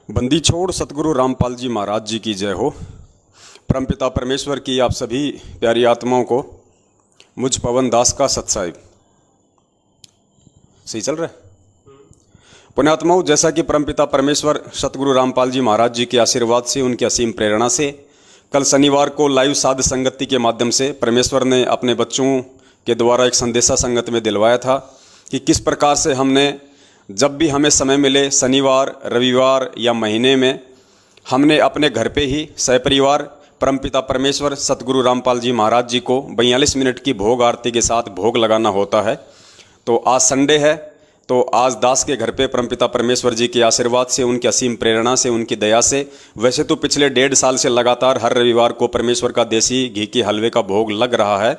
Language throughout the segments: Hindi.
बंदी छोड़ सतगुरु रामपाल जी महाराज जी की जय हो। परमपिता परमेश्वर की आप सभी प्यारी आत्माओं को मुझ पवन दास का सत्साहिब। सही चल रहा है पुण्यात्माओं। जैसा कि परमपिता परमेश्वर सतगुरु रामपाल जी महाराज जी के आशीर्वाद से, उनकी असीम प्रेरणा से कल शनिवार को लाइव साध संगति के माध्यम से परमेश्वर ने अपने बच्चों के द्वारा एक संदेशा संगत में दिलवाया था कि किस प्रकार से हमने जब भी हमें समय मिले, शनिवार, रविवार या महीने में, हमने अपने घर पे ही सहपरिवार परमपिता परमेश्वर सतगुरु रामपाल जी महाराज जी को 42 मिनट की भोग आरती के साथ भोग लगाना होता है। तो आज संडे है, तो आज दास के घर पे परमपिता परमेश्वर जी के आशीर्वाद से, उनकी असीम प्रेरणा से, उनकी दया से, वैसे तो पिछले 1.5 साल से लगातार हर रविवार को परमेश्वर का देसी घी के हलवे का भोग लग रहा है।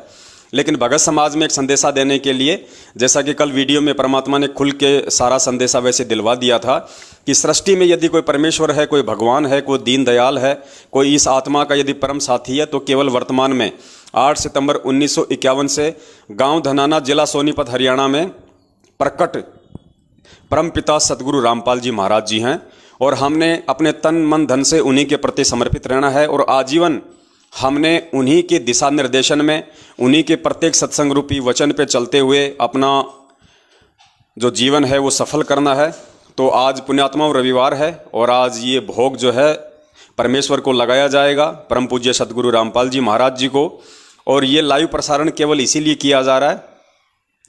लेकिन भगत समाज में एक संदेशा देने के लिए, जैसा कि कल वीडियो में परमात्मा ने खुल के सारा संदेशा वैसे दिलवा दिया था कि सृष्टि में यदि कोई परमेश्वर है, कोई भगवान है, कोई दीन दयाल है, कोई इस आत्मा का यदि परम साथी है, तो केवल वर्तमान में 8 सितंबर 1951 से गांव धनाना, जिला सोनीपत, हरियाणा में प्रकट परमपिता सतगुरु रामपाल जी महाराज जी हैं। और हमने अपने तन मन धन से उन्हीं के प्रति समर्पित रहना है और आजीवन हमने उन्हीं के दिशा निर्देशन में, उन्हीं के प्रत्येक सत्संग रूपी वचन पे चलते हुए अपना जो जीवन है वो सफल करना है। तो आज पुण्यात्माओं रविवार है और आज ये भोग जो है परमेश्वर को लगाया जाएगा, परम पूज्य सतगुरु रामपाल जी महाराज जी को। और ये लाइव प्रसारण केवल इसीलिए किया जा रहा है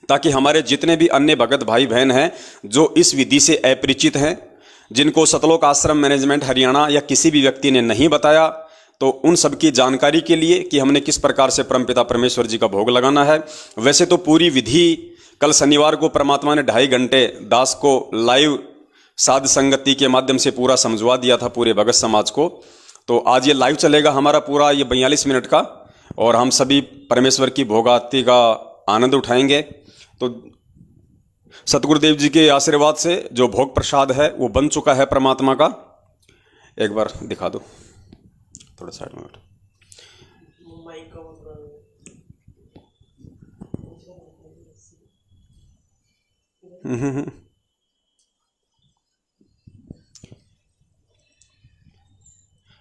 ताकि हमारे जितने भी अन्य भगत भाई बहन हैं जो इस विधि से अपरिचित हैं, जिनको सतलोक आश्रम मैनेजमेंट हरियाणा या किसी भी व्यक्ति ने नहीं बताया, तो उन सब की जानकारी के लिए कि हमने किस प्रकार से परमपिता परमेश्वर जी का भोग लगाना है। वैसे तो पूरी विधि कल शनिवार को परमात्मा ने 2.5 घंटे दास को लाइव साध संगति के माध्यम से पूरा समझवा दिया था पूरे भगत समाज को। तो आज ये लाइव चलेगा हमारा पूरा ये 42 मिनट का, और हम सभी परमेश्वर की भोग आरती का आनंद उठाएंगे। तो सतगुरुदेव जी के आशीर्वाद से जो भोग प्रसाद है वो बन चुका है परमात्मा का। एक बार दिखा दो, थोड़ा साइड में बैठो।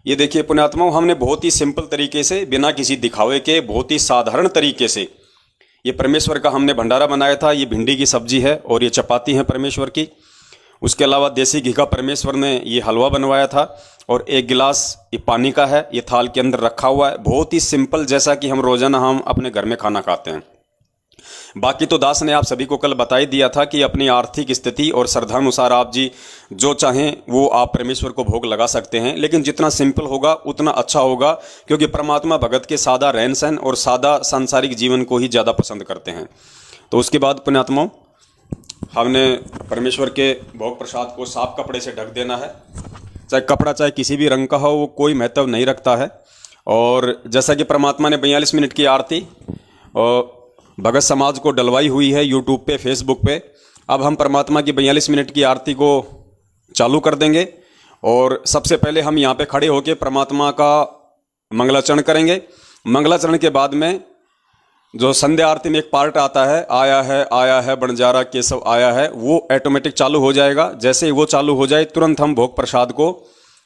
ये देखिए पुण्यात्माओं, हमने बहुत ही सिंपल तरीके से, बिना किसी दिखावे के, बहुत ही साधारण तरीके से ये परमेश्वर का हमने भंडारा बनाया था। ये भिंडी की सब्जी है और ये चपाती है परमेश्वर की। उसके अलावा देसी घी का परमेश्वर ने ये हलवा बनवाया था और 1 गिलास ये पानी का है, ये थाल के अंदर रखा हुआ है। बहुत ही सिंपल, जैसा कि हम रोजाना हम अपने घर में खाना खाते हैं। बाकी तो दास ने आप सभी को कल बता ही दिया था कि अपनी आर्थिक स्थिति और श्रद्धानुसार आप जी जो चाहें वो आप परमेश्वर को भोग लगा सकते हैं। लेकिन जितना सिंपल होगा उतना अच्छा होगा, क्योंकि परमात्मा भगत के सादा रहन सहन और सादा सांसारिक जीवन को ही ज़्यादा पसंद करते हैं। तो उसके बाद पुण्यात्माओं, हमने परमेश्वर के भोग प्रसाद को साफ कपड़े से ढक देना है। चाहे कपड़ा चाहे किसी भी रंग का हो, वो कोई महत्व नहीं रखता है। और जैसा कि परमात्मा ने 42 मिनट की आरती और भगत समाज को डलवाई हुई है यूट्यूब पे, फेसबुक पे, अब हम परमात्मा की 42 मिनट की आरती को चालू कर देंगे। और सबसे पहले हम यहाँ पे खड़े होकर परमात्मा का मंगलाचरण करेंगे। मंगलाचरण के बाद में जो संध्या आरती में एक पार्ट आता है, आया है बंजारा केशव आया है, वो ऑटोमेटिक चालू हो जाएगा। जैसे ही वो चालू हो जाए तुरंत हम भोग प्रसाद को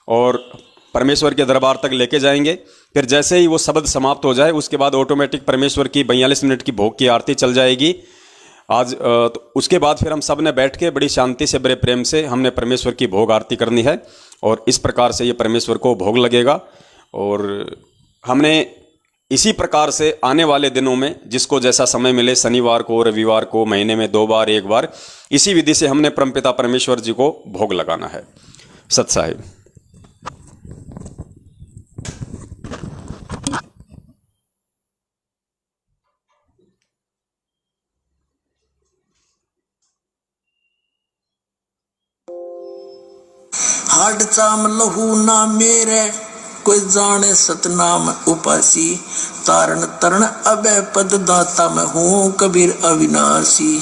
और परमेश्वर के दरबार तक लेके जाएंगे। फिर जैसे ही वो शब्द समाप्त हो जाए उसके बाद ऑटोमेटिक परमेश्वर की 42 मिनट की भोग की आरती चल जाएगी आज। तो उसके बाद फिर हम सब ने बैठ के बड़ी शांति से, बड़े प्रेम से हमने परमेश्वर की भोग आरती करनी है। और इस प्रकार से ये परमेश्वर को भोग लगेगा। और हमने इसी प्रकार से आने वाले दिनों में जिसको जैसा समय मिले, शनिवार को, रविवार को, महीने में 2 बार, 1 बार, इसी विधि से हमने परमपिता परमेश्वर जी को भोग लगाना है। सत साहिब। हाड चाम लहू ना मेरे, कोई जाने सतनाम उपासी, तारण तरण अभय पद दाता मैं हूँ कबीर अविनाशी।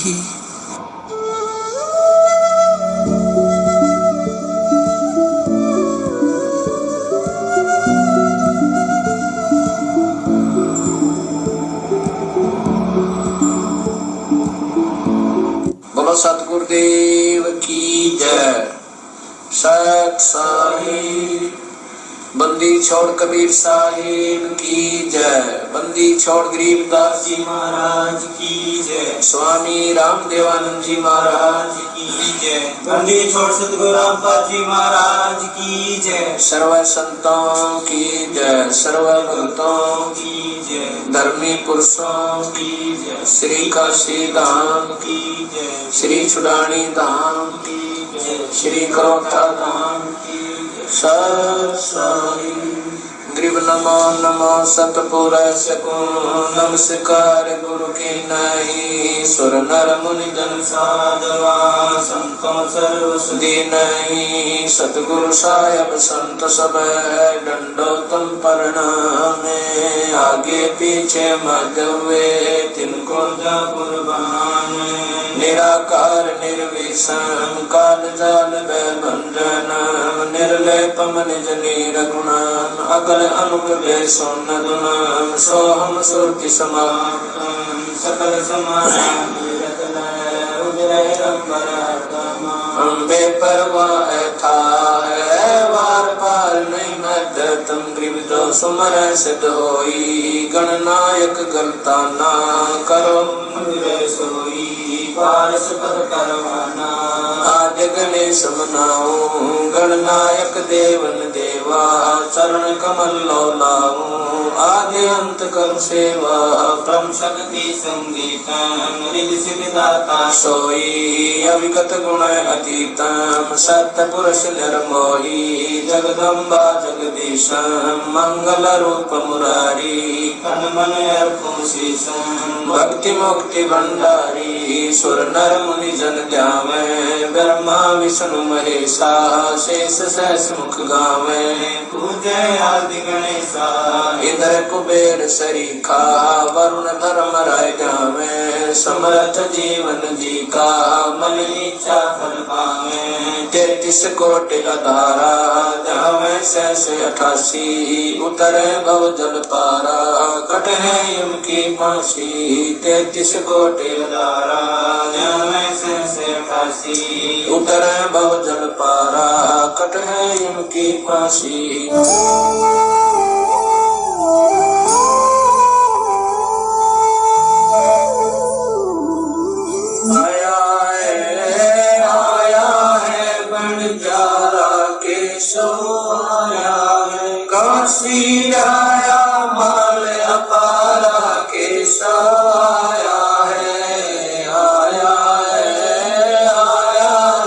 बोलो सतगुरुदेव की जय। सत साहिब। बंदी छोड़ कबीर साहिब की जय। बंदी छोड़ गरीबदास जी महाराज की जय। स्वामी रामदेवानंद जी महाराज की जय। बंदी छोड़ सतगुरु रामपाल जी महाराज की जय। सर्व संतों की जय। सर्व भक्तों की जय। धर्मी पुरुषों की जय। श्री काशी धाम की जय। श्री छुड़ानी धाम की जय। श्री करोटा धाम की सत साहिब। ग्रीव नमो नमो सतपुर सकुन। नमस्कार गुरु की नहीं। सुर नर मुनि जन साधवा। संतों सर्व सुधी नहीं। सतगुरु साहेब संत सब दंडोतम प्रणामे। आगे पीछे मध्य हुए तिनको जा कुर्बान। निराकार निर्विषम काल जाल भंजन। निर्लेपम निज नीरगुण। अकल अनुप बेसोन दुनम। सोहम सुरति समाप्तम। सकल समाना अम्बे परवाह था वार पार नहीं मद। तुम ग्रीव जो सुमर सिद्ध होई। गणनायक गलता ना करो सोई। पारस पद करवाना आज गणेश मनाऊं। गणनायक देवन देवा चरण कमल लो लाऊं। आदि अंत कर सेवा परम शक्ति संगीतम। रिधि सिद्धिदाता सोई। अविगत गुण अतीतम। सत्य पुरुष निर्मोही। जगदम्बा जगदीशम। मंगल रूप मुरारी। तन मन अर्पण शीशम। भक्ति मुक्ति भंडारी। सुर नर मुनि जन ध्यावे। ब्रह्मा विष्णु महेशा। शेष सहस मुख गावे। पूजे आदि गणेशा। इंद्र कुबेर सरीखा। वरुण धर्म राय जावे। समर्थ जीवन जी का मन इच्छा फल पावे। 33 कोटि अधारा जावे सहस 88। उतरे भव जल पारा कटहे यम की फांसी। 33 कोटि अधारा जावे सहस 88। उतरे भव जल पारा कटहे यम की फांसी। काशी आया माल अपारा केशव आया है। आया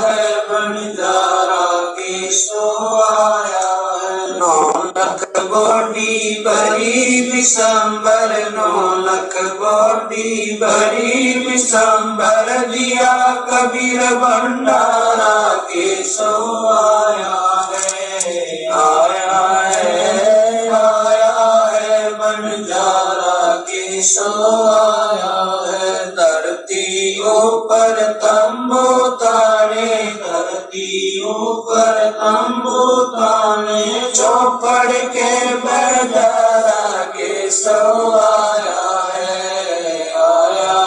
है बंजारा केशव आया है। 9 लाख बॉडी भरी विशंबर। 9 लाख बॉडी भरी विशंबर। दिया कबीर भंडारा केशव आया है। आया है बंजारा केशव आया है। धरती ऊपर तंबू ताने। धरती ऊपर तंबू ताने। चौपड़ के बंजारा केशव आया है। आया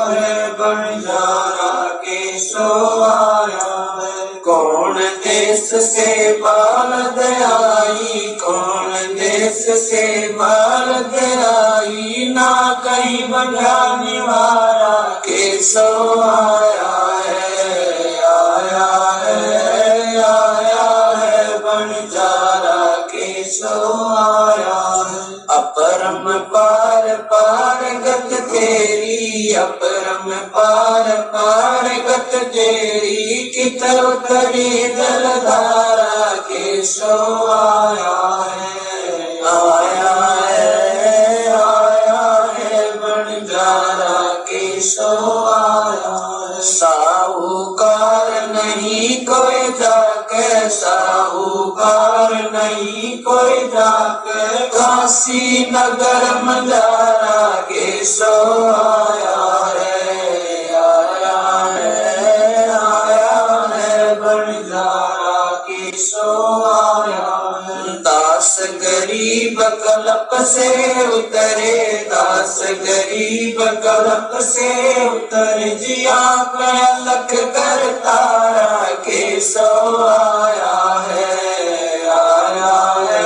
है बंजारा केशव आया है। कौन देश से बालद आई। कौन देश से बालद आई। ना कहीं बजाने वाला केशव आया है। आया है बंजारा केशव आया है। अपरम पार पार गत तेरी। अपरम पार पार गत तेरी। कित उतरी जलधारा केशव आया है। आया है बंजारा केशव आया है। साहूकार नहीं कोई जाके। साहूकार नहीं कोई जाके। काशी नगर मजारा केशव आया है। आया है बंजारा केशव आया है। दास गरीब कलप से उतरे। दास गरीब कलप से उतरे। जिया अलख कर तारा आया है, आया है,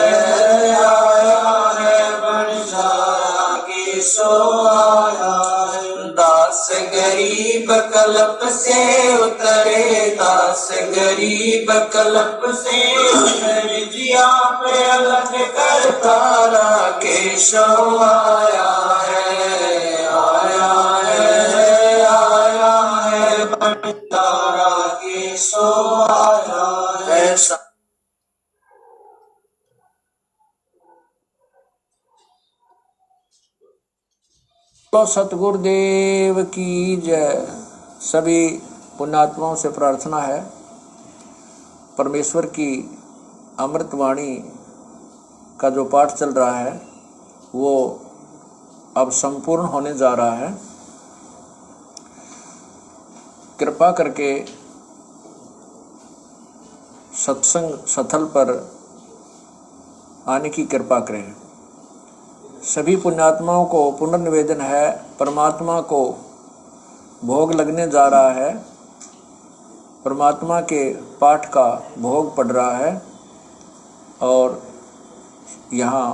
आया है, बंजारा की सो आया है। दास गरीब कल्प से उतरे, दास गरीब कल्प से उतरे, जिया पे अलग कर तारा केशव आया है, आया है, आया है, बंजारा केशव आया है। तो सतगुरुदेव की जय। सभी पुण्यात्माओं से प्रार्थना है, परमेश्वर की अमृतवाणी का जो पाठ चल रहा है वो अब संपूर्ण होने जा रहा है। कृपा करके सत्संग स्थल पर आने की कृपा करें। सभी पुण्यात्माओं को पुनर्निवेदन है, परमात्मा को भोग लगने जा रहा है, परमात्मा के पाठ का भोग पड़ रहा है और यहाँ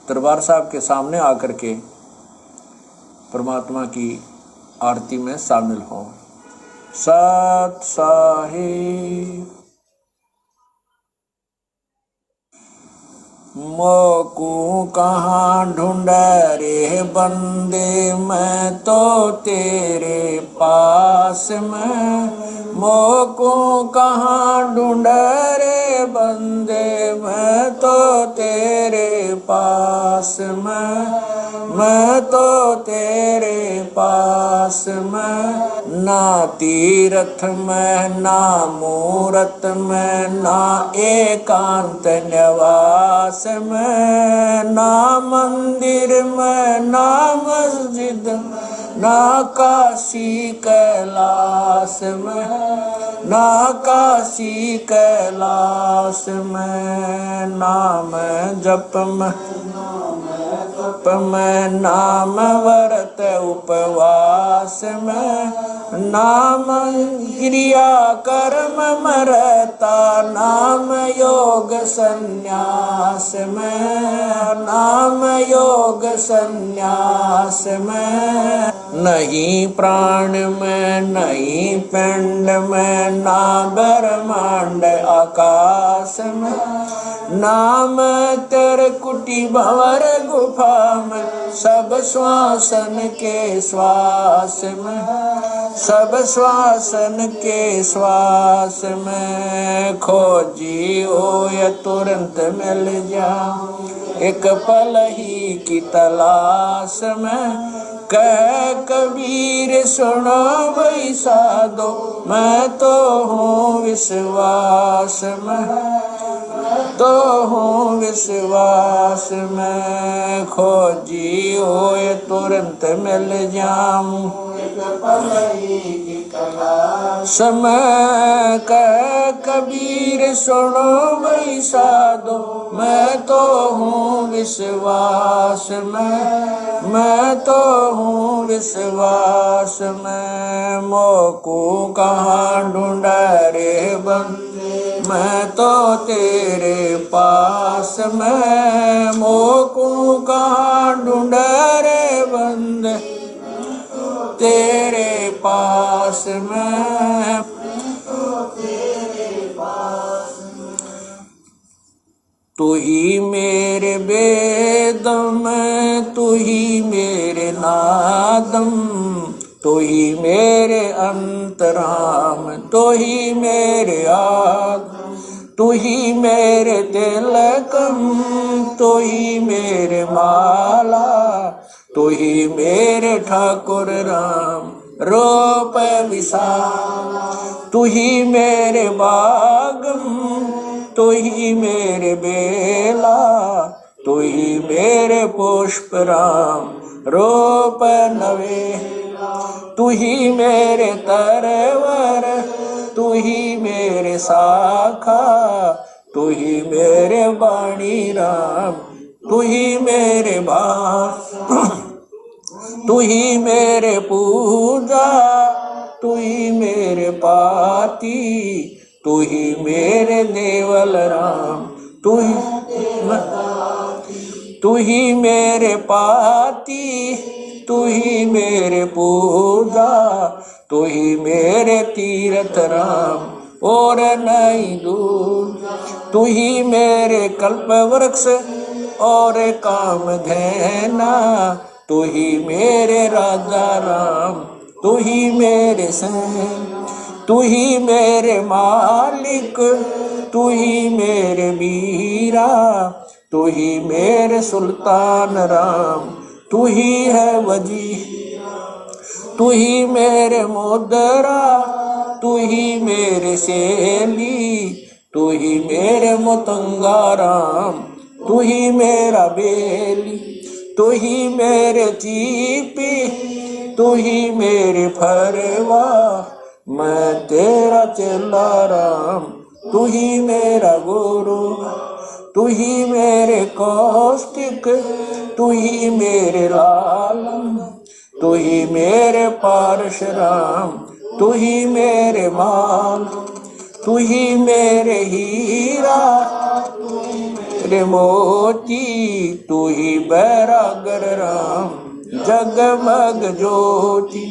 दरबार साहब के सामने आकर के परमात्मा की आरती में शामिल हो। सत साहिब। मोकू कहाँ ढूंढ रे बंदे, मैं तो तेरे पास में। मोकू कहाँ ढूंढ रे बंदे, मैं तो तेरे पास में, मैं तो तेरे पास में। ना तीरथ में, ना मूरत में, ना एकांत निवास में, ना मंदिर में, ना मस्जिद, ना काशी कैलाश में, ना काशी कैलाश में। नाम जप में, में नाम व्रत उपवास में, नाम क्रिया कर्म मरता, नाम योग संन्यास में, नाम योग संन्यास में। नहीं प्राण में, नहीं पिंड में, ना ब्रह्मांड आकाश में। नाम तेरे कुटी भंवर गुफा में, सब श्वासन के श्वास में, सब श्वासन के श्वास में। खोजी हो या तुरंत मिल जा, एक पल ही की तलाश में। कह कबीर सुनो भाई साधो, मैं तो हूँ विश्वास में, तो हूँ विश्वास में। खोजी हो ये तुरंत मिल जाऊं, समय कह कबीर सुनो भाई साधो, मैं तो हूँ विश्वास में, मैं तो हूँ विश्वास में। मोकू कहाँ ढूंढा रे बंदे, मैं तो तेरे पास में। मोकू कहाँ ढूंढा रे बंदे, तेरे पास में। तू ही मेरे वेदम, तू ही मेरे नादम, तू ही मेरे अंतराम, तू ही मेरे आग, तू ही मेरे तिलकम, तू ही मेरे माला, तू ही मेरे ठाकुर राम रूप विशाल। तू ही मेरे बागम, तू ही मेरे बेला, तू ही मेरे पुष्प राम रूप नवे। तू ही मेरे तरवर, तू ही मेरे शाखा, तू ही मेरे वाणी राम, तू ही मेरे भाग, तू ही मेरे पूजा, तू ही मेरे पाती, तू ही मेरे देवल राम, तू ही मेरे पाती, तू ही मेरे पूजा, तू ही मेरे तीर्थ राम और नहीं दूर। तू ही मेरे कल्प वृक्ष और काम धैना, तू ही मेरे राजा राम, तू ही मेरे सैन, तू ही मेरे मालिक, तू ही मेरे मीरा, तू ही मेरे सुल्तान राम, तू ही है वजी, तू ही मेरे मोदरा, तू ही मेरे सेली, तू ही मेरे मोतंगा राम, तू ही मेरा बेली, तू ही मेरे चीपी, तू ही मेरे फरवा, मैं तेरा चेला राम, तू ही मेरा गुरु, तू ही मेरे कौशिक, तू ही मेरे लालम, तू ही मेरे परशुराम, तू ही मेरे माल, तू ही मेरे हीरा, मेरे मोती, तू ही बैरागर राम, जगमग ज्योति,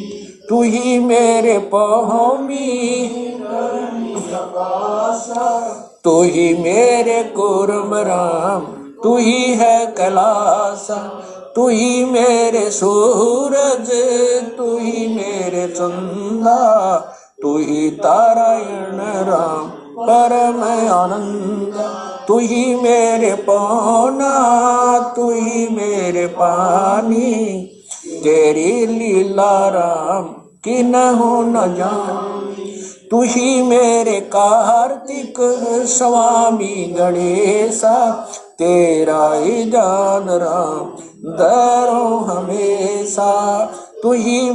तू ही मेरे पौमी, तू ही मेरे कुर्म राम, तू ही है कैलासा, तू ही मेरे सूरज, तू ही मेरे चंदा, तू ही तारायण राम परम आनंद, तू ही मेरे पौना, तू ही मेरे पानी, तेरी लीला राम कि न हो न जान, तू ही मेरे कार्तिक स्वामी गणेशा, तेरा ही जान राम दरो हमेशा, तू ही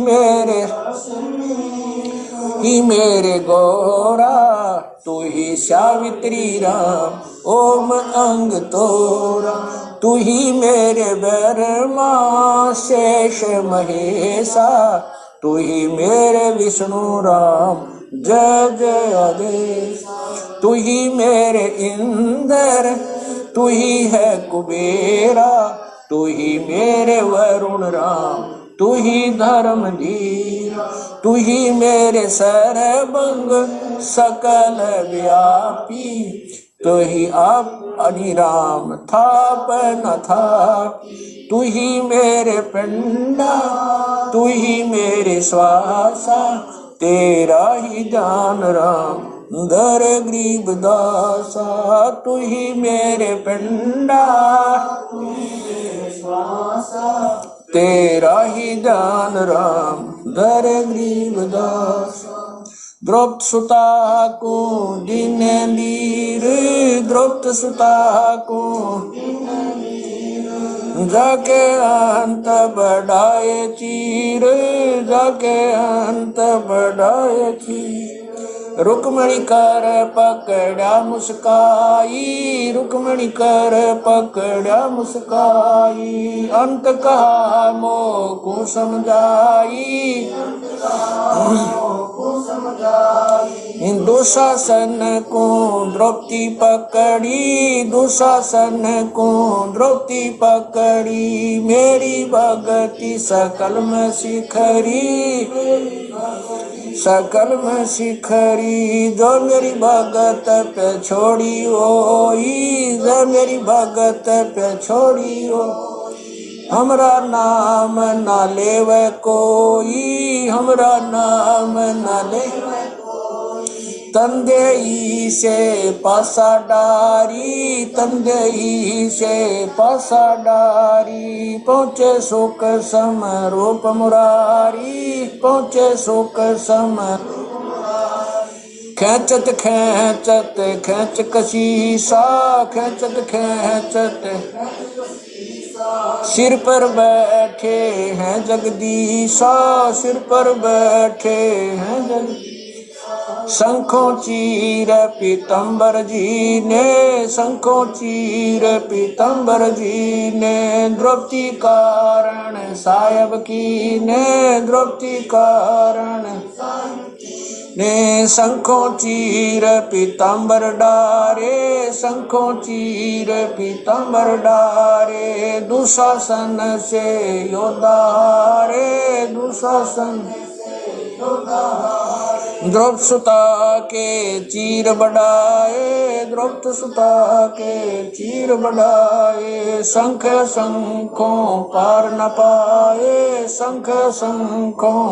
मेरे गौरा, तू ही सावित्री राम ओम अंग तोरा, तू ही मेरे ब्रह्मा शेष महेशा, तू ही मेरे विष्णु राम जय जय आदेश, तू ही मेरे इंद्र, तू ही है कुबेरा, तू ही मेरे वरुण राम, तू ही धर्मधीर, तू ही मेरे सर्वंग सकल व्यापी, तू ही आप अनिराम थाप न था, तू ही मेरे पिंडा, तू ही मेरे श्वासा, तेरा ही जान राम दर गरीब दासा, तू ही मेरे पिंडा, तेरा ही जान राम दर गरीब दासा। द्रौपद सुता को दिन लीर, द्रौपद सुता को जाके अंत बढ़ाए चीर, जाके अंत बढ़ाए चीर, रुक्मणी कर पकड़ा मुस्काई, रुक्मणी कर पकड़ा मुस्काई, अंत कहा मोह को समझाई, दुशासन को द्रौपदी पकड़ी, दुशासन को द्रौपदी पकड़ी, मेरी भगति सकल में शिखरी, सकल में शिखरी, जो मेरी भगत पे छोड़ी होई, जो मेरी भगत पे छोड़ी हो, हमरा नाम ना लेवे कोई, हमरा नाम ना लेवे, तंदेई से पासा डारी, तंदेई से पासा डारी, पहुँचे सुख सम रूप मुरारी, पहुँचे सुख सम खेचत खेचत खेच कशीसा, खेचत खेचत सिर पर बैठे हैं जगदीशा, सिर पर बैठे हैं जगदीश, शंखों चीर पीतम्बर जी ने, शंखों चीर पीतम्बर जी ने, द्रौपदी कारण सायब की ने, द्रौपदी कारण ने शंखों चीर पीताम्बर डारे, शंखों चीर पीताम्बर डारे, दुशासन से योद्धा हारे, दुशासन द्रौपद सुता के चीर बढ़ाए, द्रौपद सुता के चीर बढ़ाए, शंख शंखों पार न पाए, शंख शंखों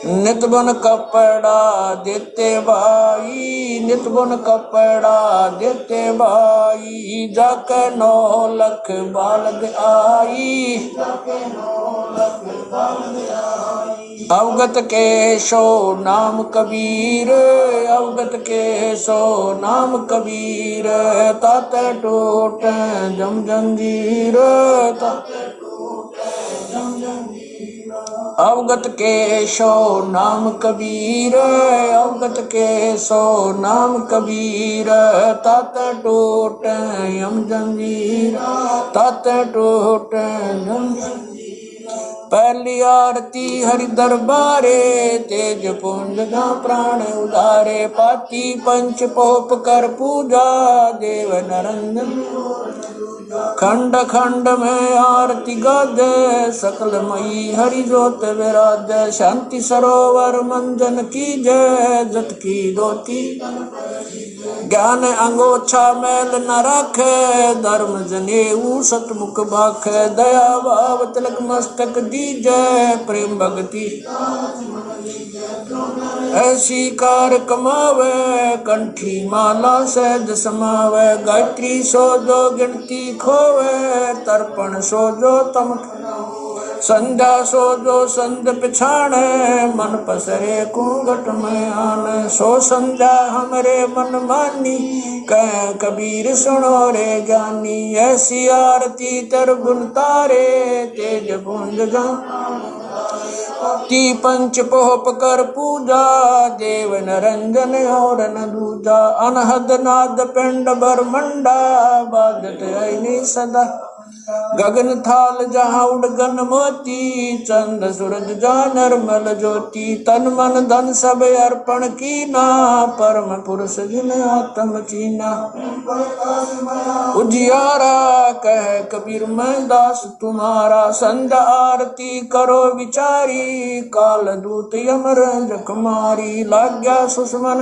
नित बन कपड़ा देते भाई, नित बन कपड़ा देते भाई, जाके 9 लख बालद आई, अवगत के सो नाम कबीर, अवगत के सो नाम कबीर, तात टूट जम जंजीर, अवगत के सो नाम कबीर, अवगत के सो नाम कबीर, तात टूट यम जंजीर, तात टूट यम जंजीर। पहली आरती हरि दरबारे, तेज पुंज गा प्राण उदारे, पाती पंच पोप कर पूजा, देव नरंजन खंड खंड में आरती गाजे, सकल मई हरि जोत विराज, शांति सरोवर मंजन की जय, जत की दोती ज्ञान अंगोछा मैल न राखे, धर्म जनेऊ सतमुख भाखे, दया भाव तिलक मस्तक दीजै, प्रेम भक्ति ऐसी कार कमावे, कंठी माला सहज समावे, गायत्री सो जो गिनती खोवे, तर्पण सो जो तम संध्या सो जो संध पिछाणे, मन पसरे घूंघट में आने, सो संध्या हमरे मन मानी, कह कबीर सुनो रे ज्ञानी, ऐसी आरती तर गुण तारे, तेज पुंज जा ती पंच पोप कर पूजा, देव नरंजन और न दूजा, अनहद नाद पिंड ब्रह्मंडा, बाजत ऐनी सदा, गगन थाल जहाँ उड़गन मोती, चंद सूरज जा निर्मल ज्योति, तन मन धन सब अर्पण कीना, परम पुरुष जिन आत्म चीना, उजियारा कह कबीर मैं दास तुम्हारा, संध्या आरती करो विचारी, काल दूत यमर जखमारी, लाग्या सुषमन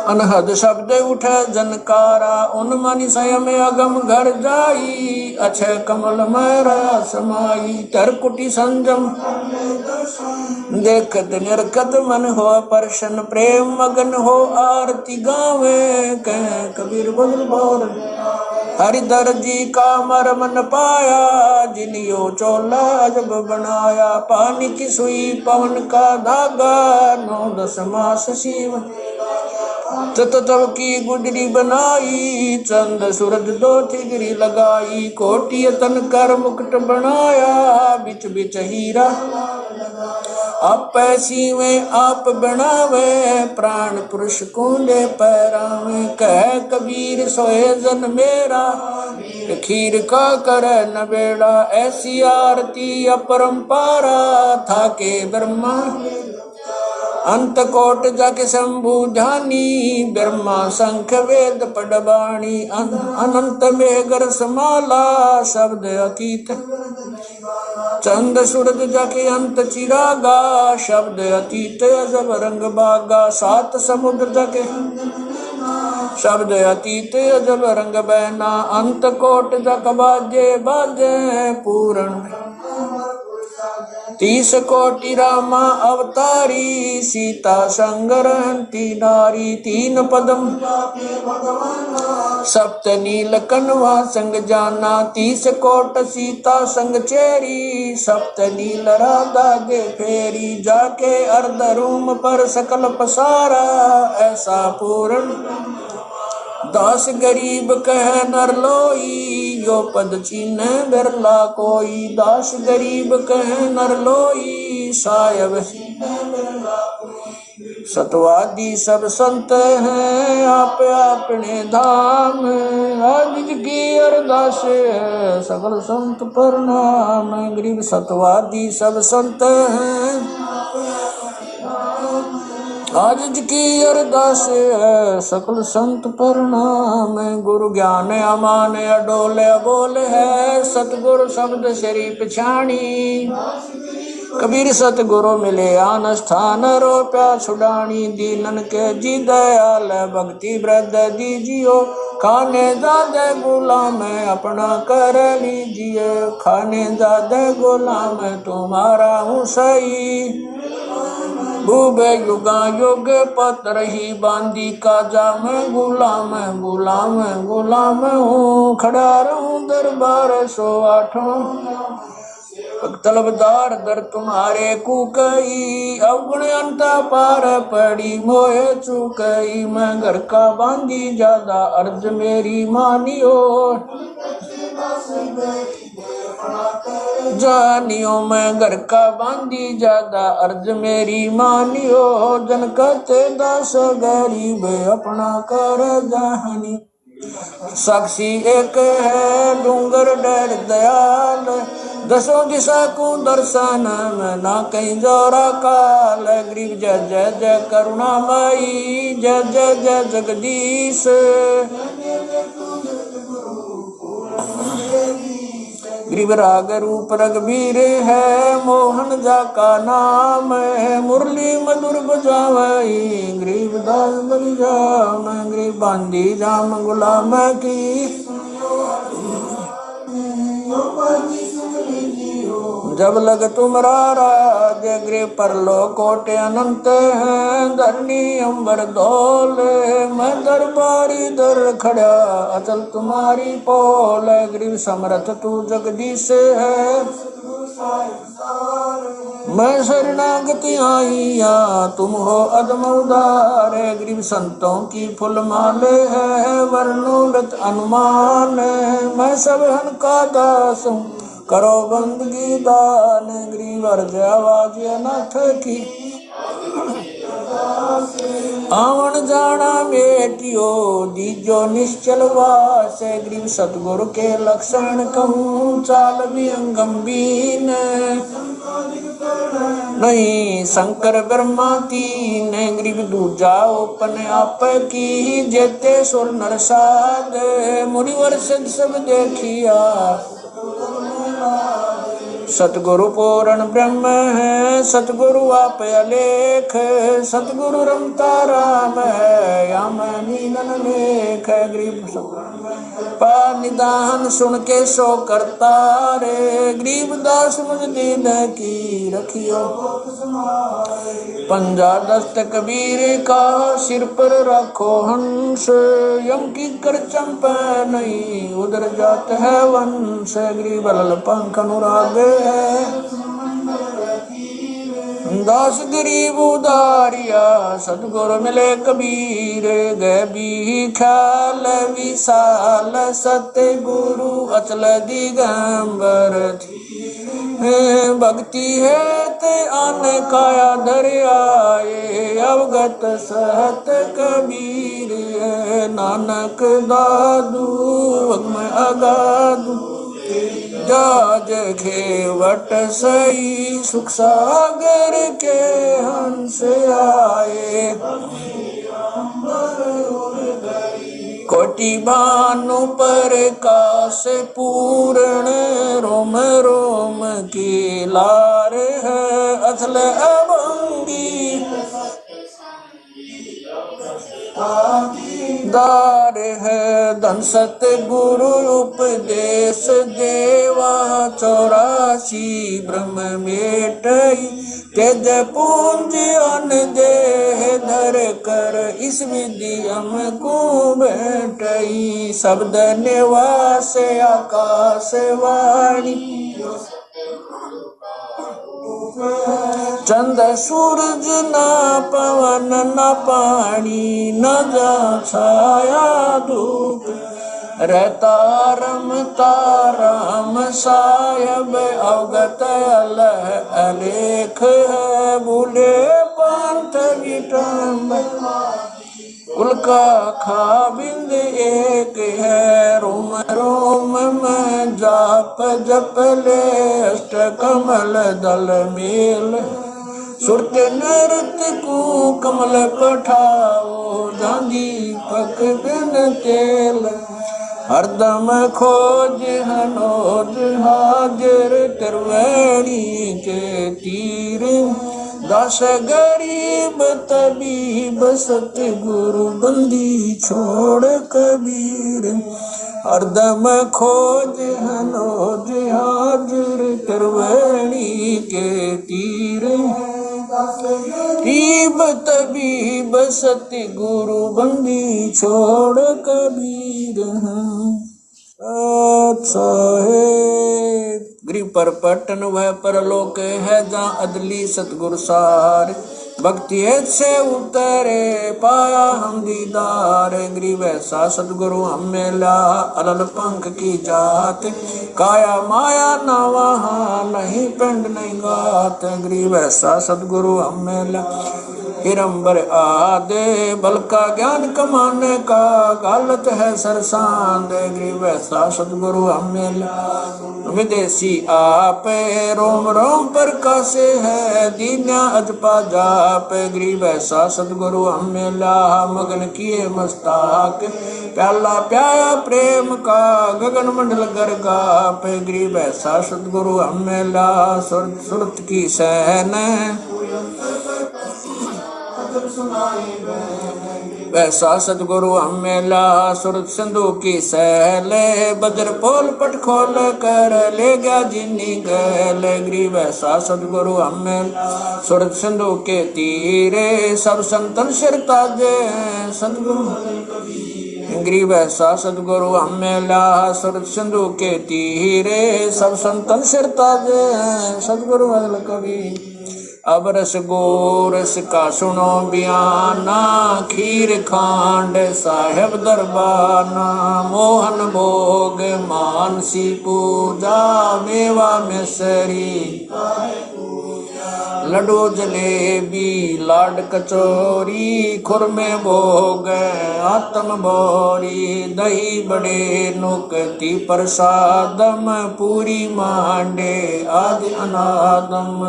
अनहद शब्द उठे जनकारा, उन्मनि संयम अगम घर जाई, अक्षय कमल में रहा समाई, तरकुटी संजम देखत निरखत मन हो प्रसन्न, प्रेम मगन हो आरती गावे, कह कबीर बदल बोल, हरिधर जी का मरम न पाया, जिनियो चोला अजब बनाया, पानी की सुई पवन का धागा, 9-10 मास शिव तब की गुडरी बनाई, चंद सूरज 2 ठिगरी लगाई, कोटि तन कर मुकुट बनाया, बिच बिच हीरा आप पैसी में आप बनावे, प्राण पुरुष कुंडे पैरावे, कह कबीर सोए जन मेरा, खीर का कर न बेड़ा, ऐसी आरती अपरंपारा, था के ब्रह्मा अंत कोट जाके शंभु ध्यानी, ब्रह्मा शंख वेद पडबाणी, अनंत मेघर समाला, शब्द अतीत चंद सूरज जाके अंत चिरागा, शब्द अतीत अजब रंग बागा, 7 समुद्र जाके शब्द अतीत अजब रंग बहना, अंत कोट जक बाजे बाजे, पूर्ण 30 कोटि रामा अवतारी, सीता संग रहती नारी, 3 पदम सप्त नील कनवा संग जाना, 30 कोट सीता संग चेरी, सप्त नील राधा गे फेरी, जाके अर्ध रूम पर सकल पसारा, ऐसा पूर्ण 10 गरीब कह नर लोई, यो पद चीन्ह बिरला कोई, 10 गरीब कह नर लोई, सायब सतवादी सब संत हैं, आप अपने धाम, आज की अरदास सकल संत प्रणाम, गरीब सतवादी सब संत हैं, आज की अरदास है सकल संत प्रणाम। गुरु ज्ञान अमान अडोल अबोल है, सतगुरु शब्द श्री पिछाणी। कबीर सतगुरु मिले आन स्थान रो प्या छुड़ानी। दीनन के जी दयाल भक्ति वृद्ध दीजियो, खाने जादे गुलाम अपना कर लीजिए। खाने जादे गुलाम तुम्हारा हूँ सही, भूबे युगा युग पत्र ही बांधी काजा में गुलाम गुलाम गुलाम हूँ। खड़ा रहूं दरबार 108 तलबदार दर तुम्हारे कुकई। अवगुण अंता पार पड़ी मोहे चुकई। मैं घर का बांधी ज्यादा अर्ज मेरी मानियो, जानियो मैं घर का बांधी ज्यादा अर्ज मेरी मानियो। जन कहते दास गरीब अपना कर जाहनी। साक्षी एक है डूंगर डर दयाल, दसों दिशा को दर्शन में ना कहीं जोरा काल। गरीब जय जय जय करुणामयी, जय जय जय जगदीश। गरीब राग रूप रघुवीर है, मोहन जा का नाम है। मुरली मधुर बजावई गरीब दास बन जाम। गरीब बांधी जाम गुलाम की, जब लग तुमरा राज। गृह परलो कोटे अनंत हैं, धरनी अंबर धौल। मैं दरबारी दर खड़ा अचल तुम्हारी पोल। गरीब समर्थ तू जगदीश है, मैं शरणागति आईया तुम हो अदम उदार। गरीब संतों की फुल माले है, वर्णोगत अनुमान। मैं सब हन का दास हूँ करो बंदगी दान। गरीब अर्ज आवाज अनाथ की, आवन जाना बेटियो दीजो निश्चल वास। गरीब सतगुरु के लक्षण कहूँ चाल भी गंभीर। नहीं शंकर ब्रह्मा तीन, गरीब दूजा ओपन आप की। जेते सुर नर साध मुनिवर सिद्ध सब देखिया। सतगुरु पूर्ण ब्रह्म है, सतगुरु आप अलेख। सतगुरु रमता राम है, या मैं नीलन लेख। गरीब पा निदान सुन के सो करता रे। गरीब दास मुझ दीन की रखियो, पंजा दस्त कबीर का सिर पर रखो हंस। यम की कर चंपा नहीं उधर जात है वंश। गरीब लल पंख अनुराग है, दास गरीब उदारिया। सतगुरु मिले कबीर गए भी ख्याल विशाल। सत्य गुरु अचल दिगंबर थी, भक्ति है ते आन काया दरियाए। अवगत सहत कबीर नानक दादू मैं अगादू। जाज खेवट सही सुख सागर के हंस आए। कोटि भानु पर काश पूर्ण रोम रोम की लार है। अथल अभंगी दार है, धन सत गुरु उपदेश देवा। 84 ब्रह्म मेटई तेज पूंज अन देह धर कर। इस विधि हमको बैठई, शब्द निवास आकाश वाणी। चंद सूरज ना पवन न पानी, न जा छाया धूप। रहता रमता राम सायब, अवगत अलह अलेख है। भूले पंथ विटम्ब कुल का खाबिंद एक है। रोम रोम में जाप जप ले अष्ट कमल दल मेल। सुरत नृत्य को कमल पठाओ जांदी पक बिन तेल हरदम खोज हनोज हाजिर त्रिवेणी के तीर दस गरीब तबीब सतगुरु बंदी छोड़ कबीर हरदम खोज हनोज हाजिर त्रिवेणी के तीर गरीब तबीब सतगुरु बंदी छोड़ कबीर गरीब पर पटन वह परलोक है जहाँ अदली सतगुरु सार भक्ति से उतरे पाया हम दीदार गरीब ऐसा सतगुरु हमें ला अलल पंख की जात काया माया न वहाँ नहीं पिंड नहीं गात गरीब ऐसा सतगुरु हमें ला हिरंबर आदे बल का ज्ञान कमाने का गालत है सरसांद गरीब ऐसा सतगुरु हमें ला विदेशी आप रोम रोम पर कासे है दीन्या अजपा जाप गरीब ऐसा सतगुरु हमें ला मगन किए मस्ताक प्याला प्याया प्रेम का गगन मंडल गरगाप गरीब ऐसा सतगुरु हमें ला सुरत की सहन वैसा सतगुरु हमें ला सुरत सिंधु की सहले बजर पोल पट खोल कर ले गया जिन्नी गैल गरीब ऐसा सतगुरु हमें सुरत सिंधु के तीरे सब संतन सिर ताजे सतगुरु गरीब ऐसा सतगुरु हमें ला सुरत सिंधु के तीरे सब संतन सिर ताजे सतगुरु अगल कवि अब रस गोरस का सुनो बयाना खीर खांड साहेब दरबाना मोहन भोग मानसी पूजा मेवा मिसरी लड्डू जलेबी लाड कचौरी खुरमे भोग आत्म भौरी दही बड़े नुकती प्रसादम पूरी मांडे आदि अनादम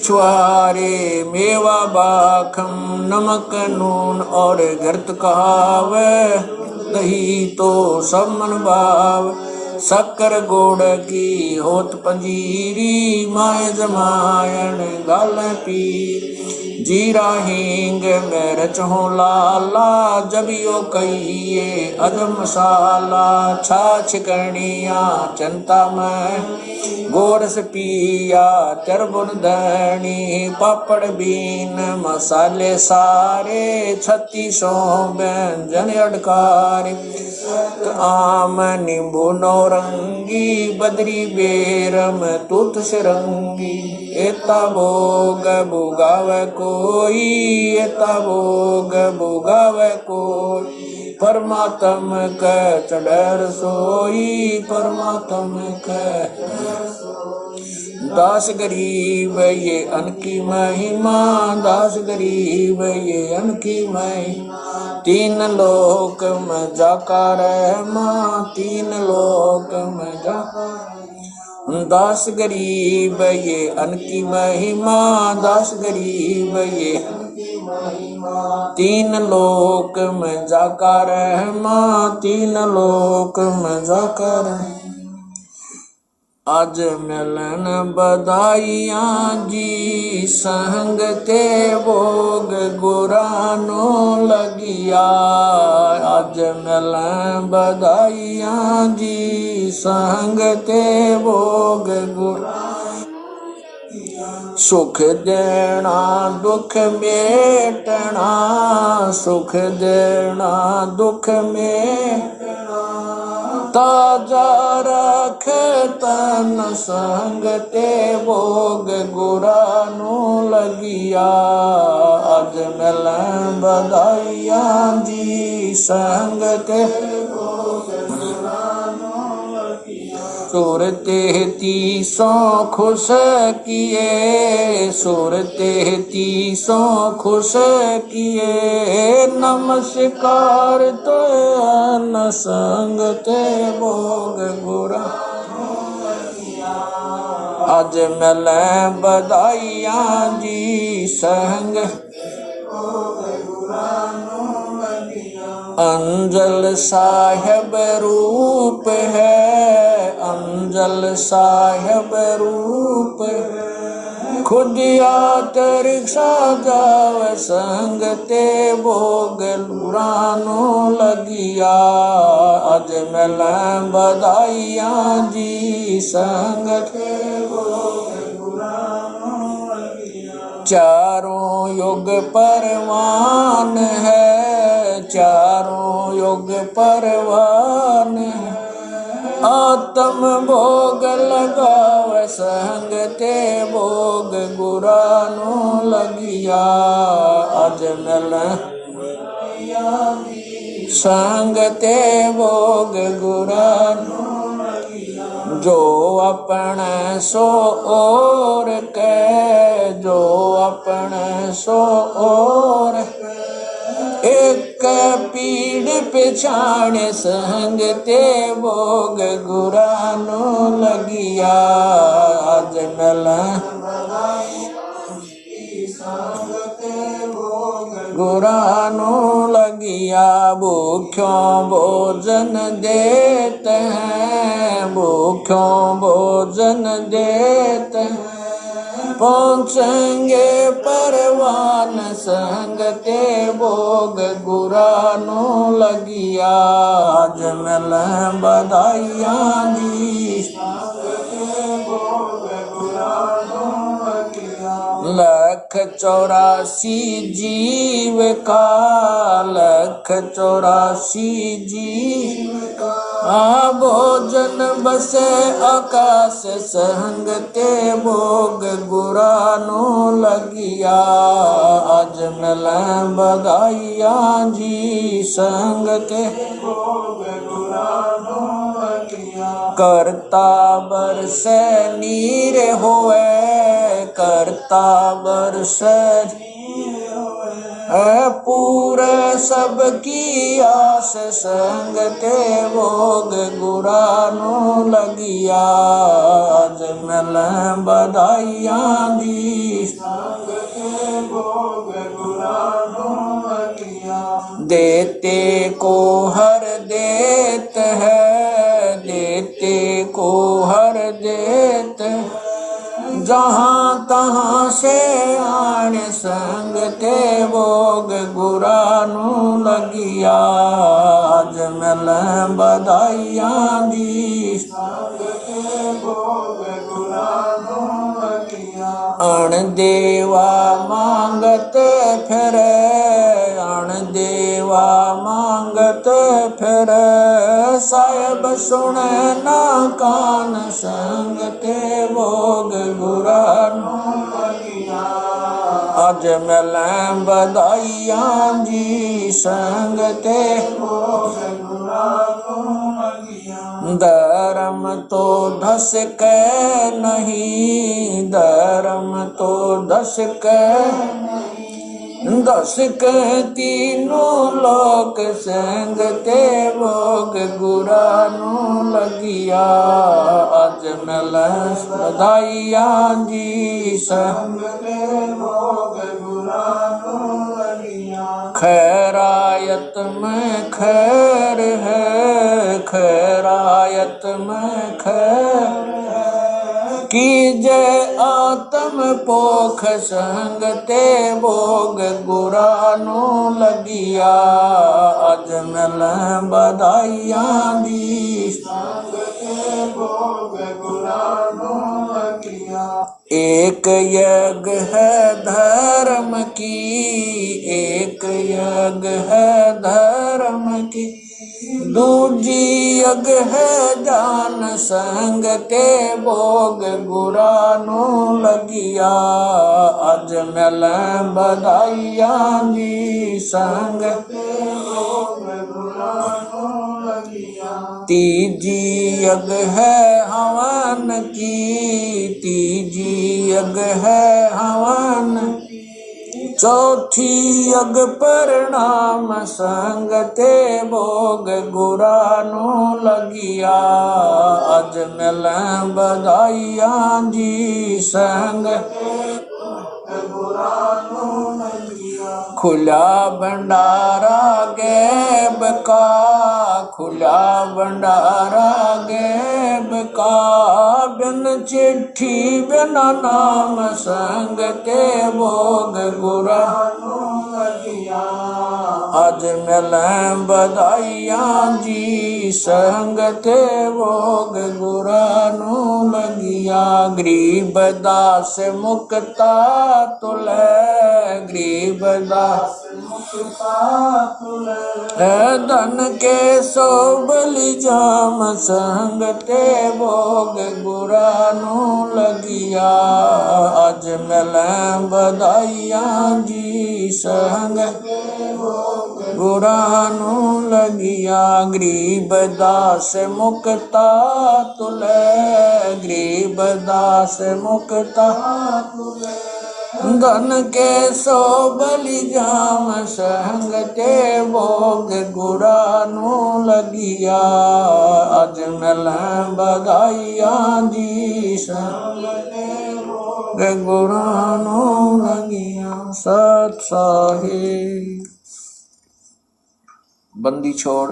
छुआरे मेवा बाखम नमक नून और घृत कहावे दही तो सब मन भाव शक्कर गोड़ की होत पंजीरी माय जमायन गाल पीर जीरा हींग में रचो लाला जबियो कहिए अदम मसाला छाछ कणिया चंता में गोरस पिया चरबुन धनी पापड़ बीन मसाले सारे 3600 व्यंजन अडकार आम नींबू नौरंगी बदरी बेरम तुत सिरंगी एता भोग भुगावे कोई एता भोग भुगावे कोई परमात्म के चढ़र सोई परमात्म के दास गरीब ये अनकी महिमा दास गरीब ये अनकी महिमा तीन लोक में जाकर माँ तीन लोक में जाकर दास गरीब ये अनकी महिमा दास गरीब ये तीन लोक में जाकर माँ तीन लोक में जाकर आज मिलन बधाइया जी संग ते भोग गुरानो लगिया आज मिलन बधाइया जी संग ते भोग गुरा सुख देना दुख मेटना सुख देना दुख मेटना ताजा रख तन संग ते भोग गुरानो लगिया आज मिलन बधाइया जी संग ते सुरते 33 खुश किए सुरते 33 खुश किए नमस्कार तो न संग ते भोग गुरा अज मिले बधाइयां जी संग अंजल साहिब रूप है, अंजल साहिब रूप है। खुदिया रिक्शा जावे संग ते भोग लुरानो लगिया। अज मिले बधाइयां जी संग ते भोग लुरानो लगिया। चारों युग परवान है, चारों युग परवान है। आत्म भोग लगावे संग ते भोग गुरानो लगिया। अज मिले संग ते भोग गुरानो लगिया। जो अपने सो और के, जो अपने सो और एक पीड़ पिछाड़ संग ते भोग गुरानो लगिया। अज मिले गुरानो लगिया। भूख्यों भोजन देते हैं, भूख्यों भोजन देते हैं। पहुँचेंगे परवान संग ते भोग गुरानो लगिया। आज मिले बधाइयां जी लख 84 जीव का, लख 84 जीव का भोजन बसे आकाश संग ते भोग गुरानो लगिया। आज मिले बधाइयां जी संग ते भोग गुरानो लगिया। करता बरसे नीर होए, करता बरसे पूरे सबकी आस संग ते भोग गुरानो लगिया। आज मिले बधाइयां जी संग ते भोग गुरानो लगिया। देते को हर देत है, देते को हर देत है। जहाँ तहाँ से आन संग ते भोग गुरानो लगिया। आज मिले बधाइयां जी संग ते भोग गुरानो लगिया। अण देवा मांगत फिरे, अण देवा मांगत फिरे। साहिब सुने ना कान संग ते भोग गुरानो लगिया। आज मिले बधाइयां जी संग ते भोग गुरानो लगिया। धर्म तो धस के नहीं, धर्म तो धस के दस के तीनों लोक संग ते भोग गुरानो लगिया। आज मिले बधाइयां जी संग ते भोग गुरानो लगिया। खैरायत में खैर है, खैरायत में खैर की जय आत्म पोख संग ते भोग गुरानो लगिया। आज मिले बधाइयां जी संग ते भोग गुरानो लगिया। एक यज्ञ है धर्म की, एक यज्ञ है धर्म की। दूजी अग है जान संग ते भोग गुरानो लगिया। आज मिले बधाइयां जी संग ते भोग गुरानो लगिया। तीजी अग है हवन की, तीजी अग है हवन। चौथी अग प्रणाम संगते भोग गुरानु लगिया अज मिल बधाइया जी संग खुला भंडारा गैब का खुला भंडारा गैब का बिन चिट्ठी बिना नाम संग के भोग गुरा आज मिल बधाइया जी संग ते भोग गुरानु लगिया गरीब दास मुक्ता तुले गरीब दास धन के सो बलि जाम संग ते भोग गुरानु लगिया आज मिल बधाइया जी संग गुरानु लगिया गरीब दास मुक्ता तुले गरीब दास मुक्ता धन के सो बलि जाम संग ते भोग गुरानु लगिया आज मिल बधाइया जी संग गुरानु लगिया। सत साहिब। बंदी छोड़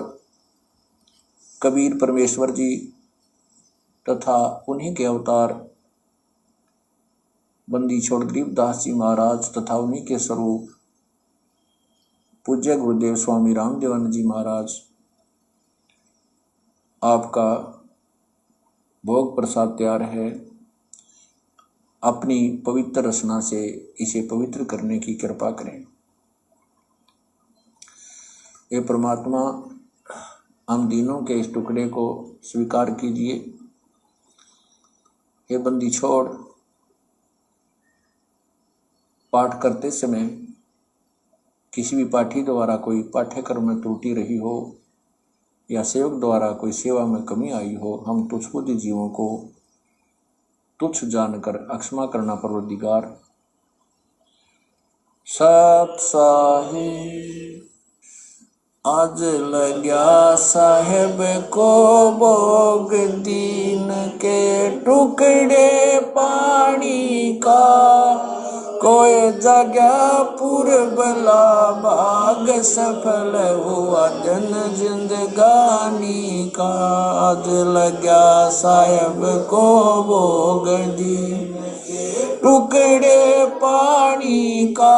कबीर परमेश्वर जी तथा उन्हीं के अवतार बंदी छोड़ गरीबदास जी महाराज तथा उन्हीं के स्वरूप पूज्य गुरुदेव स्वामी रामदेवानंद जी महाराज आपका भोग प्रसाद तैयार है। अपनी पवित्र रचना से इसे पवित्र करने की कृपा करें। ये परमात्मा हम दीनों के इस टुकड़े को स्वीकार कीजिए। ये बंदी छोड़ पाठ करते समय किसी भी पाठी द्वारा कोई पाठ्यक्रम में त्रुटि रही हो या सेवक द्वारा कोई सेवा में कमी आई हो, हम तुच्छ बुद्धि जीवों को तुच्छ जानकर अक्षमा करना परवरदिगार। सत साहिब। आज लग्या साहेब को भोग दीन के टुकड़े पानी का कोई जगह पूर्वला भाग सफल हुआ जन जिंदगानी का। आज लग्या साहेब को भोग दीन टुकड़े पानी का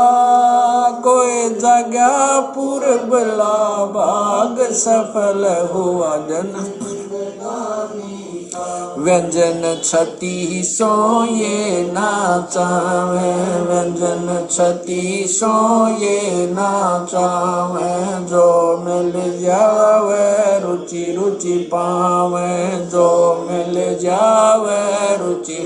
कोई जगह पूर्वला भाग सफल हुआ जन व्यंजन छती सो ये नाचावे व्यंजन छती सो ये नाचावे जो मिल जावे रुचि रुचि पावे जो मिल जावे रुचि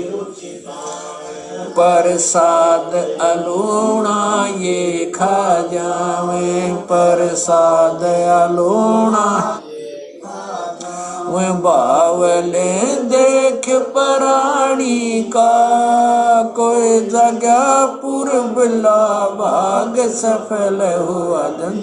प्रसाद अलूणा ये खा जावे प्रसाद अलूणा वे बावले देख प्राणी का कोई जगह पूर्वला भाग सफल हुआ धन।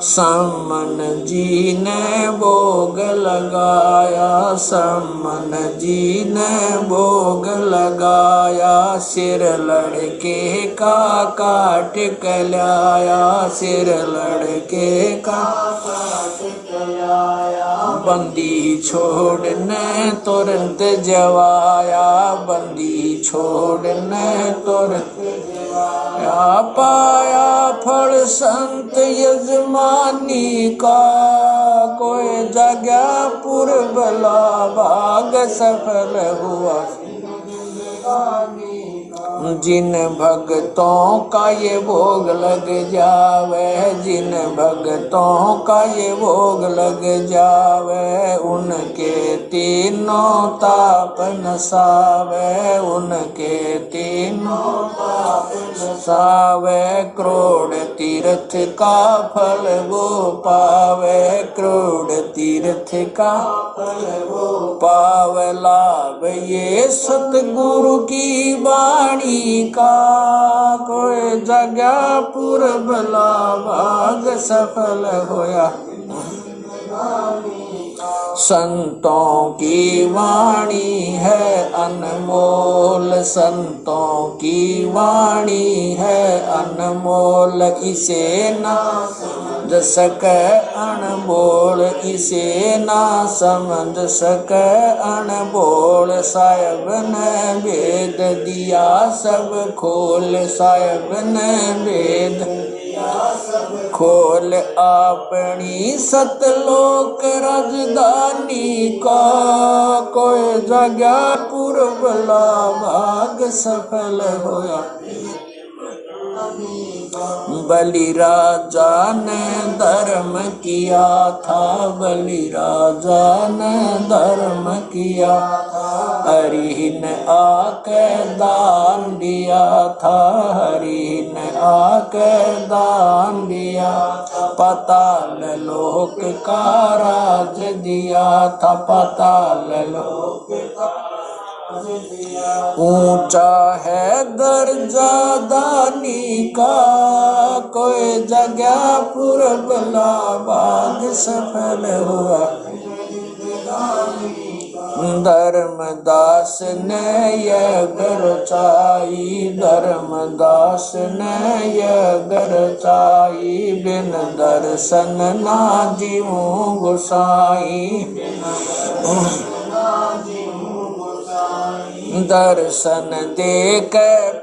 सम्मन जी ने भोग लगाया सम्मन जी ने भोग लगाया सिर लड़के का काट कलाया सिर लड़के का बंदी छोड़ने तुरंत जवाया बंदी छोड़ने तुरंत पाया फल संत यजमानी का कोई जगह पूर्वला भाग सफल हुआ जिन भक्तों का ये भोग लग जावे जिन भक्तों का ये भोग लग जावे उनके तीनों ताप नसावे उनके तीनों ताप नसावे करोड़ तीर्थ का फल वो पावे करोड़ तीर्थ का फल वो पावे लाभ ये सतगुरु की वाणी का कोई जगह पुरबला भाग सफल होया। संतों की वाणी है अनमोल, संतों की वाणी है अनमोल, इसे ना समझ सके अनबोल, इसे ना समझ सके अनबोल। साहिब ने वेद दिया सब खोल, साहिब ने वेद खोल, अपनी सतलोक राजधानी का कोई जगह पुरबला भाग सफल होया। बलि राजा ने धर्म किया था, बलि राजा ने धर्म किया था, हरि ने आके दान दिया था, हरि ने आके दान दिया। पाताल लोक का राज दिया था, पाताल लोक का ऊंचा है दर्जा दानी का, कोई जगह पुरबला भाग सफल हुआ। धर्मदास ने यह रचाई, धर्मदास ने यह रचाई, बिन दर्शन ना जीऊं गोसाई। दर्शन देख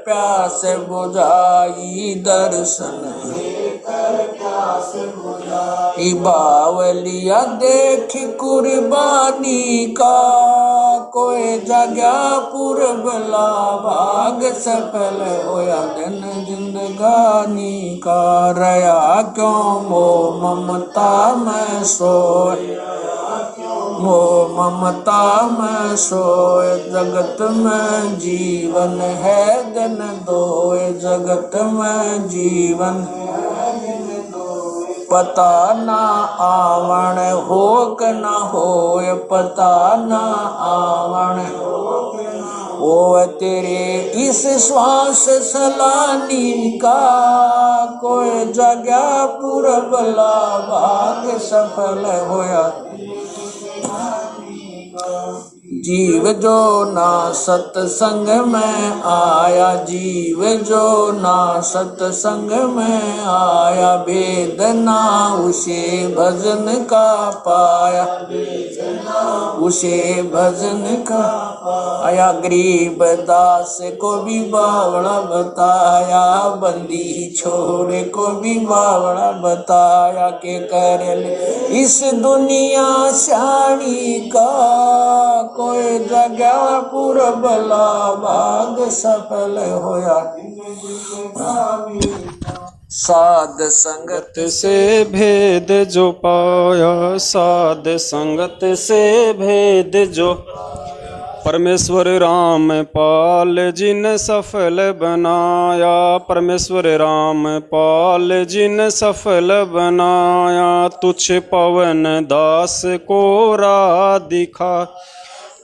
प्यास बुझाई, दर्शन बावलिया देख कुर्बानी का, कोई जगह पुरबला भाग सफल होया। दिन जिंदगानी का रया क्यों मोह ममता में सोए, मोह ममता में सोए। जगत में जीवन है दिन दोए, जगत में जीवन पता ना आवण हो क न होए, पता ना आवण हो तेरे इस श्वास सलानी का, कोई जगह पुरबला भाग सफल होया। जीव जो ना सत्संग में आया, जीव जो ना सत्संग में आया, भेद ना उसे भजन का पाया, उसे भजन का आया। गरीब दास को भी बावड़ा बताया, बंदी छोरे को भी बावड़ा बताया, के कर इस दुनिया शानी का, कोई जगह पुरबला भाग सफल होया। साध संगत से भेद जो पाया, साध संगत से भेद जो परमेश्वर राम पाल जिन सफल बनाया, परमेश्वर राम पाल जिन सफल बनाया। तुझ पवन दास को राह दिखा,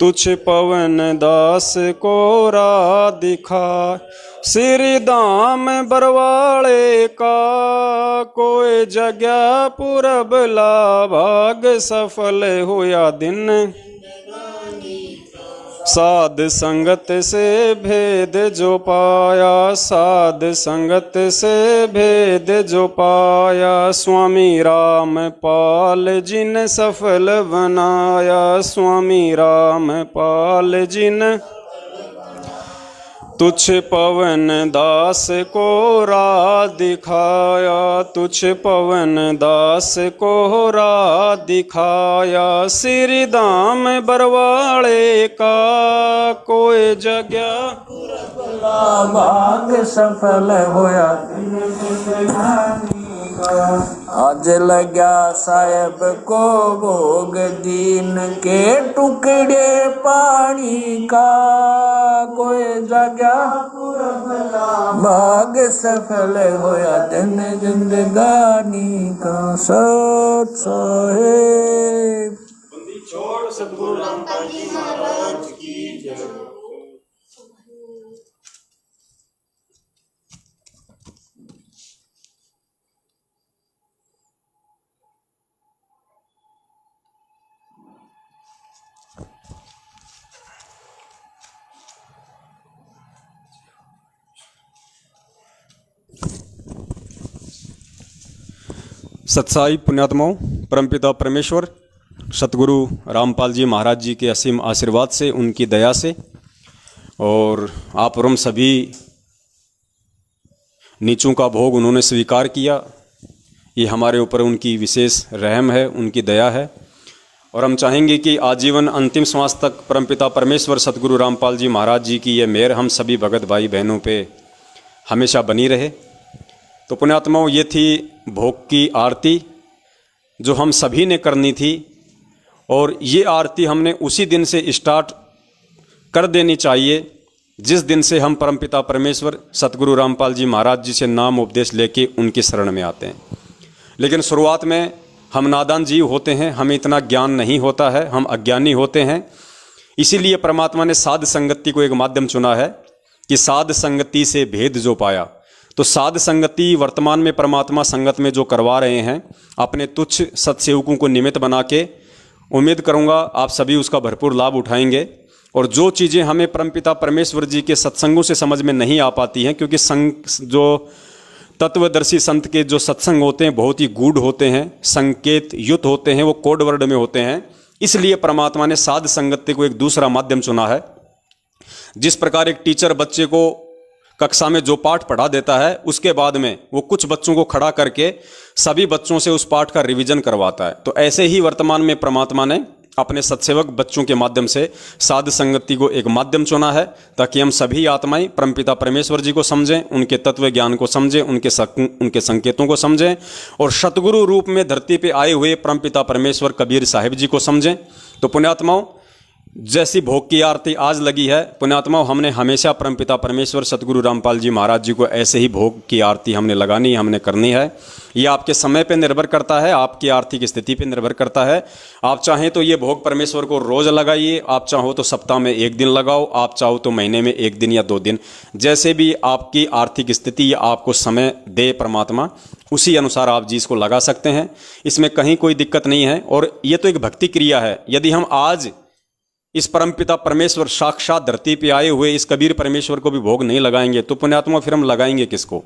तुझ पवन दास को राह दिखा। श्री धाम बरवाड़े का, कोई जगह पुरबला भाग सफल होया। दिन साध संगत से भेद जो पाया, साध संगत से भेद जो पाया। स्वामी राम पाल जिन सफल बनाया, स्वामी राम पाल जिन। तुझ पवन दास को राह दिखाया, तुझ पवन दास को राह दिखाया। श्री धाम बरवाड़े का, कोई जगह पुरबला भाग सफल होया। आज लगा साहेब को भोग दीन के टुकड़े पानी का, कोई जगह भाग सफल होया। दिन जिंदगानी का सत साहेब। छोड़ सतगुरु रामपाल जी महाराज की जय। सत्साई पुण्यात्माओं, परमपिता परमेश्वर सतगुरु रामपाल जी महाराज जी के असीम आशीर्वाद से, उनकी दया से और आप और हम सभी नीचों का भोग उन्होंने स्वीकार किया। ये हमारे ऊपर उनकी विशेष रहम है, उनकी दया है। और हम चाहेंगे कि आजीवन अंतिम श्वास तक परमपिता परमेश्वर सतगुरु रामपाल जी महाराज जी की ये मेहर हम सभी भगत भाई बहनों पे हमेशा बनी रहे। तो पुण्यात्माओं, ये थी भोग की आरती जो हम सभी ने करनी थी, और ये आरती हमने उसी दिन से स्टार्ट कर देनी चाहिए जिस दिन से हम परमपिता परमेश्वर सतगुरु रामपाल जी महाराज जी से नाम उपदेश लेके उनकी शरण में आते हैं। लेकिन शुरुआत में हम नादान जीव होते हैं, हमें इतना ज्ञान नहीं होता है, हम अज्ञानी होते हैं। इसीलिए परमात्मा ने साध संगति को एक माध्यम चुना है कि साध संगति से भेद जो पाया। तो साध संगति वर्तमान में परमात्मा संगत में जो करवा रहे हैं, अपने तुच्छ सत्सेवकों को निमित्त बना के, उम्मीद करूंगा आप सभी उसका भरपूर लाभ उठाएंगे। और जो चीज़ें हमें परमपिता परमेश्वर जी के सत्संगों से समझ में नहीं आ पाती हैं, क्योंकि जो तत्वदर्शी संत के जो सत्संग होते हैं बहुत ही गूढ़ होते हैं, संकेत युक्त होते हैं, वो कोड वर्ड में होते हैं। इसलिए परमात्मा ने साध संगति को एक दूसरा माध्यम चुना है। जिस प्रकार एक टीचर बच्चे को कक्षा में जो पाठ पढ़ा देता है, उसके बाद में वो कुछ बच्चों को खड़ा करके सभी बच्चों से उस पाठ का रिवीजन करवाता है, तो ऐसे ही वर्तमान में परमात्मा ने अपने सत्सेवक बच्चों के माध्यम से साध संगति को एक माध्यम चुना है, ताकि हम सभी आत्माएं परमपिता परमेश्वर जी को समझें, उनके तत्व ज्ञान को समझें, उनके संकेतों को समझें, और सतगुरु रूप में धरती पे आए हुए परमपिता परमेश्वर कबीर साहिब जी को समझें। तो पुण्यात्माओं, जैसी भोग की आरती आज लगी है, पुण्यात्माओं, हमने हमेशा परमपिता परमेश्वर सतगुरु रामपाल जी महाराज जी को ऐसे ही भोग की आरती हमने लगानी है, हमने करनी है। ये आपके समय पे निर्भर करता है, आपकी आर्थिक स्थिति पे निर्भर करता है। आप चाहें तो ये भोग परमेश्वर को रोज लगाइए, आप चाहो तो सप्ताह में 1 दिन लगाओ, आप चाहो तो महीने में 1 दिन या 2 दिन, जैसे भी आपकी आर्थिक स्थिति या आपको समय दे परमात्मा, उसी अनुसार आप जी इसको लगा सकते हैं। इसमें कहीं कोई दिक्कत नहीं है। और ये तो एक भक्ति क्रिया है। यदि हम आज इस परमपिता परमेश्वर साक्षात धरती पे आए हुए इस कबीर परमेश्वर को भी भोग नहीं लगाएंगे तो पुण्यात्मा फिर हम लगाएंगे किसको?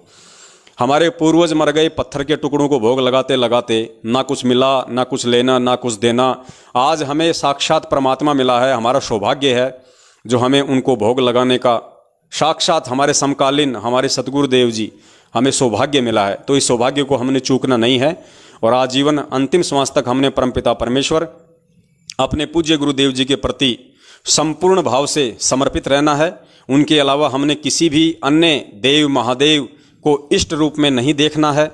हमारे पूर्वज मर गए, पत्थर के टुकड़ों को भोग लगाते लगाते ना कुछ मिला, ना कुछ लेना, ना कुछ देना। आज हमें साक्षात परमात्मा मिला है, हमारा सौभाग्य है जो हमें उनको भोग लगाने का, साक्षात हमारे समकालीन हमारे सतगुरुदेव जी, हमें सौभाग्य मिला है। तो इस सौभाग्य को हमने चूकना नहीं है और आजीवन अंतिम श्वास तक हमने परमपिता परमेश्वर अपने पूज्य गुरुदेव जी के प्रति संपूर्ण भाव से समर्पित रहना है। उनके अलावा हमने किसी भी अन्य देव महादेव को इष्ट रूप में नहीं देखना है,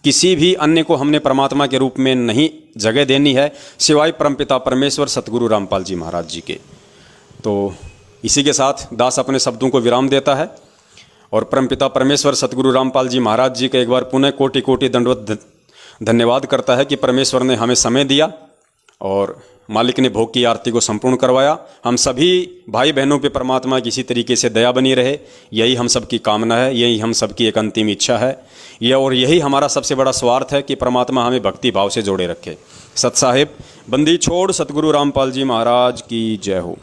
किसी भी अन्य को हमने परमात्मा के रूप में नहीं जगह देनी है, सिवाय परमपिता परमेश्वर सतगुरु रामपाल जी महाराज जी के। तो इसी के साथ दास अपने शब्दों को विराम देता है और परमपिता परमेश्वर सतगुरु रामपाल जी महाराज जी का एक बार पुनः कोटि कोटि दंडवत धन्यवाद करता है कि परमेश्वर ने हमें समय दिया और मालिक ने भोग की आरती को संपूर्ण करवाया। हम सभी भाई बहनों पे परमात्मा की इसी तरीके से दया बनी रहे, यही हम सबकी कामना है, यही हम सबकी एक अंतिम इच्छा है, और यही हमारा सबसे बड़ा स्वार्थ है कि परमात्मा हमें भक्ति भाव से जोड़े रखे। सत साहिब बंदी छोड़ सतगुरु रामपाल जी महाराज की जय हो।